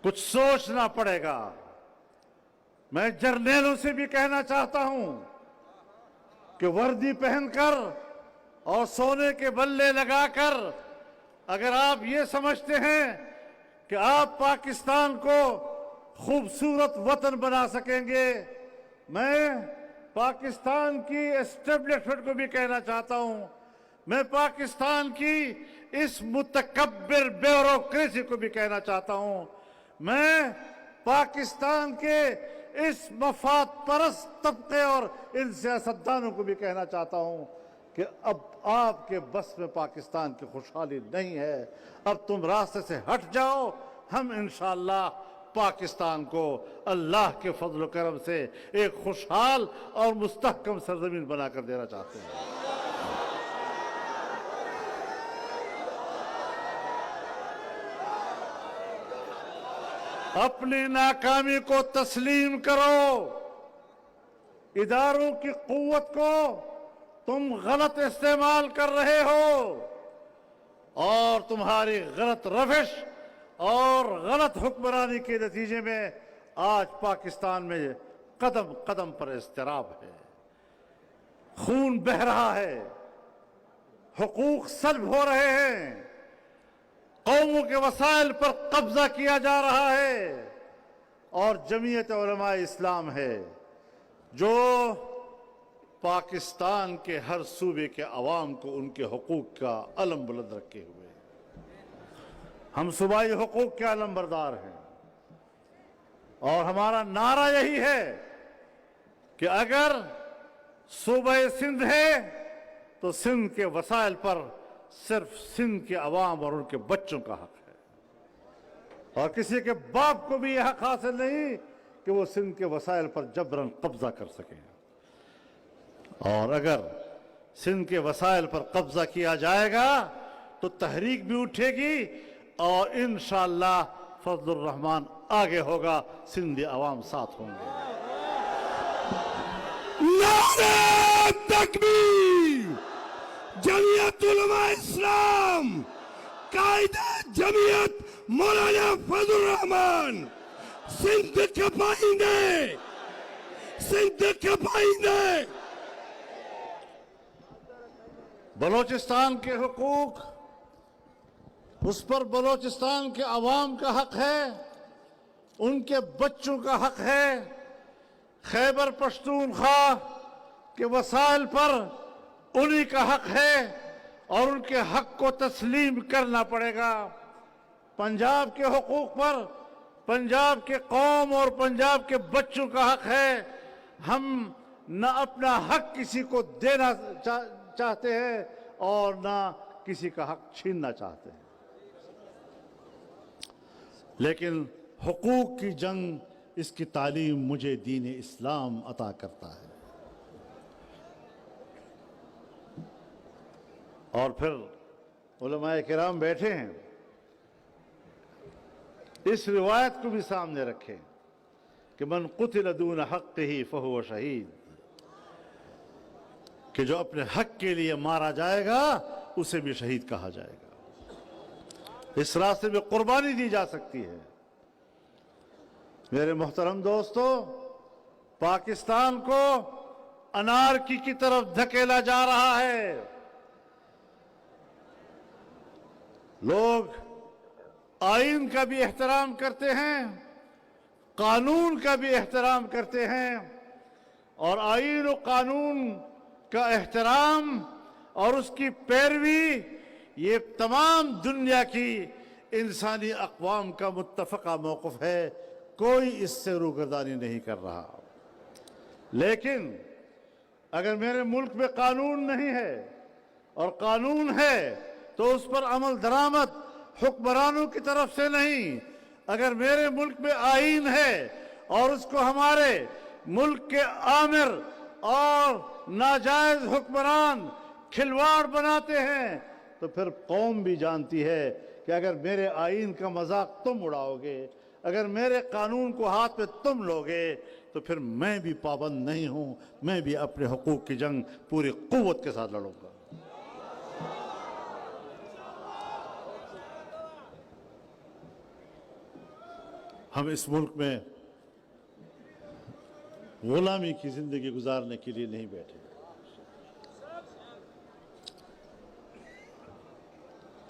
कुछ सोचना पड़ेगा। मैं जर्नैलों से भी कहना चाहता हूं कि वर्दी पहनकर और सोने के बल्ले लगाकर अगर आप ये समझते हैं कि आप पाकिस्तान को खूबसूरत वतन बना सकेंगे, मैं पाकिस्तान की एस्टेब्लिशमेंट को भी कहना चाहता हूं, मैं पाकिस्तान की इस मुतकब्बिर ब्यूरोक्रेसी को भी कहना चाहता हूं, मैं पाकिस्तान के इस मफाद परस्त तबके और इन सियासतदानों को भी कहना चाहता हूं कि अब आपके बस में पाकिस्तान की खुशहाली नहीं है। अब तुम रास्ते से हट जाओ। हम इंशाअल्लाह पाकिस्तान को अल्लाह के फजल करम से एक खुशहाल और मुस्तहकम सरजमीन बनाकर देना चाहते हैं। अपनी नाकामी को तस्लीम करो। इदारों की कुव्वत को तुम गलत इस्तेमाल कर रहे हो और तुम्हारी गलत रविश और गलत हुक्मरानी के नतीजे में आज पाकिस्तान में कदम कदम पर इज़्तिराब है, खून बह रहा है, हुकूक सल्ब हो रहे हैं, कौमों के वसाइल पर कब्जा किया जा रहा है और जमीयत उलमा इस्लाम है जो पाकिस्तान के हर सूबे के अवाम को उनके हुकूक का अलम बुलंद रखे हुए हैं। हम सूबाई हुकूक के अलम बरदार हैं और हमारा नारा यही है कि अगर सूबे सिंध है तो सिंध के वसाइल पर सिर्फ सिंध के अवाम और उनके बच्चों का हक है और किसी के बाप को भी यह हक हासिल नहीं कि वो सिंध के वसाइल पर जबरन कब्जा कर सकें। और अगर सिंध के वसाइल पर कब्जा किया जाएगा तो तहरीक भी उठेगी और इंशाअल्लाह फजलुर रहमान आगे होगा, सिंधी अवाम साथ होंगे। नारे तकबीर! जमीयत उलमा इस्लाम, कायदे जमीयत मौलाना फजलुर रहमान सिंध के पाइंदे, सिंध के पाइंदे। बलोचिस्तान के हुकूक उस पर बलोचिस्तान के अवाम का हक है, उनके बच्चों का हक है। खैबर पख्तूनख्वा के वसाइल पर उन्हीं का हक है और उनके हक को तस्लीम करना पड़ेगा। पंजाब के हुकूक पर पंजाब के कौम और पंजाब के बच्चों का हक है। हम न अपना हक किसी को देना चाहते हैं और ना किसी का हक छीनना चाहते हैं, लेकिन हुकूक की जंग, इसकी तालीम मुझे दीन इस्लाम अता करता है। और फिर उलमाए किराम बैठे हैं, इस रिवायत को भी सामने रखें कि मन कुतिल दून हक़्क़िही फहुव शहीद, कि जो अपने हक के लिए मारा जाएगा उसे भी शहीद कहा जाएगा। इस रास्ते में कुर्बानी दी जा सकती है। मेरे मोहतरम दोस्तों, पाकिस्तान को अनारकी की तरफ धकेला जा रहा है। लोग आईन का भी एहतराम करते हैं, कानून का भी एहतराम करते हैं और आईन और कानून का एहतराम और उसकी पैरवी ये तमाम दुनिया की इंसानी अक़वाम का मुत्तफ़क़ा मौक़िफ़ है। कोई इससे रूगर्दानी नहीं कर रहा। लेकिन अगर मेरे मुल्क में कानून नहीं है और कानून है तो उस पर अमल दरामद हुक्मरानों की तरफ से नहीं। अगर मेरे मुल्क में आईन है और उसको हमारे मुल्क के आमिर और नाजायज हुक्मरान खिलवाड़ बनाते हैं तो फिर कौम भी जानती है कि अगर मेरे आईन का मजाक तुम उड़ाओगे, अगर मेरे कानून को हाथ में तुम लोगे तो फिर मैं भी पाबंद नहीं हूं, मैं भी अपने हुकूक की जंग पूरी कुव्वत के साथ लड़ूंगा। ہم اس ملک میں غلامی کی زندگی گزارنے کے لیے نہیں بیٹھے.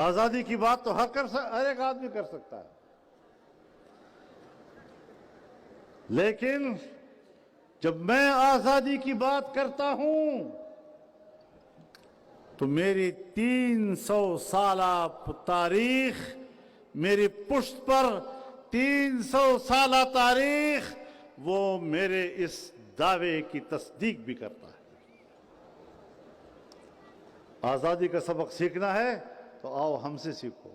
آزادی کی بات تو ہر ایک آدمی کر سکتا ہے، لیکن جب میں آزادی کی بات کرتا ہوں تو میری 300 سالہ تاریخ، میری پشت پر 300 سالہ تاریخ، وہ میرے اس دعوے کی تصدیق بھی کرتا ہے. آزادی کا سبق سیکھنا ہے تو آؤ ہم سے سیکھو.